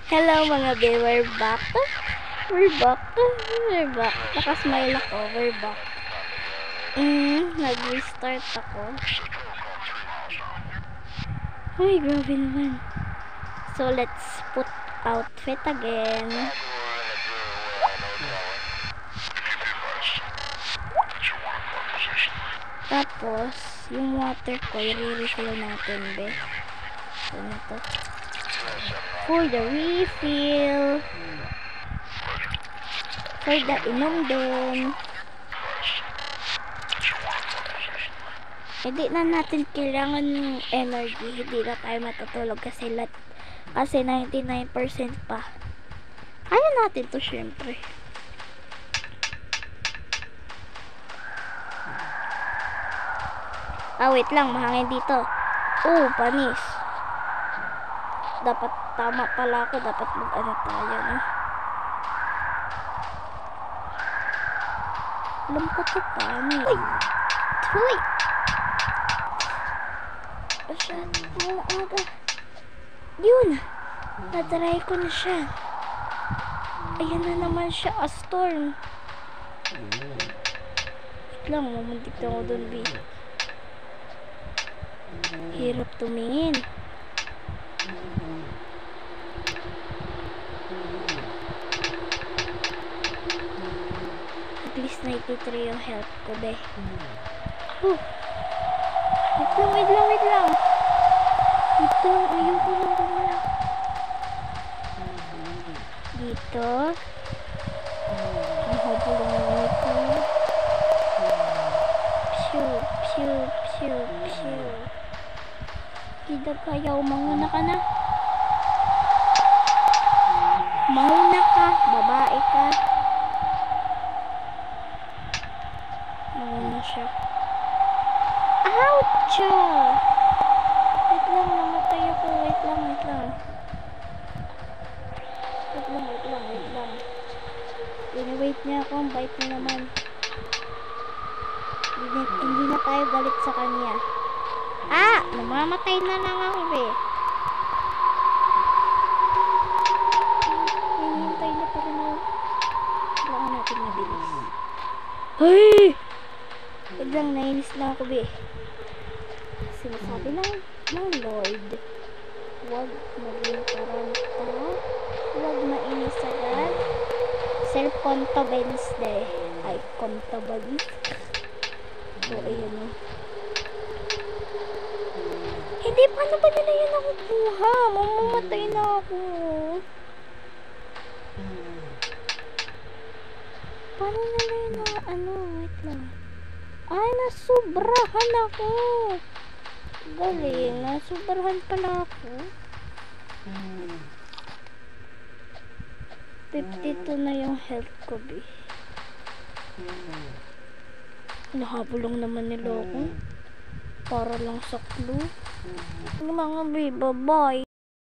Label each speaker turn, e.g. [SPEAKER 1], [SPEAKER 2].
[SPEAKER 1] Hello mga be, we're back. We're back. Nakasmile ako, we're back. Nag-restart ako. Ay, grabe naman. So, let's put outfit again. Tapos, yung water ko, i-refill natin, be. So, na to. For the refill. For the inom din. Hindi na natin kailangan ng energy. Hindi na tayo matutulog kasi 99% pa. Kaya natin to syempre. Wait lang, mahangin dito. Panis. Dapat tama pala ako. Dapat mag-ano tayo, no? Alam ko to paano. Uy! Aga. Yun! Natry ko na siya. Ayan na naman siya. A storm. Wait lang, mamuntik na ako dun, B. Hirap tumingin. At least 93 yung health ko, be. Wait lang. Ayoko lang gumala. Dito. Mahapulong naman ito. Pew. Kidag kayaw, manguna ka na. Mauna ka, babae ka. Mauna siya. Ouch! Wait lang, namatay ako. Wait lang. Wait niya ako. Ang bait niya naman. Hindi na tayo galit sa kanya. Namamatay na lang ako, be. Hinihintay na pa rin ako. Kailangan natin mabilis. Hey! Wait lang, nainis na ako, be. Sinasabi ng Lord, huwag maging taranta, huwag mainis agad. Self-confidence ay confidence. So, ayun o. Hindi, paano ba nila yun nakukuha? Mamamatay na ako. Paano nila yun wait lang. Nasubrahan ako. Galing, nasubrahan pala ako. 52 na yung health ko, be. Nahabulong naman nila ako. Para lang sa clue. Mga be, bye-bye.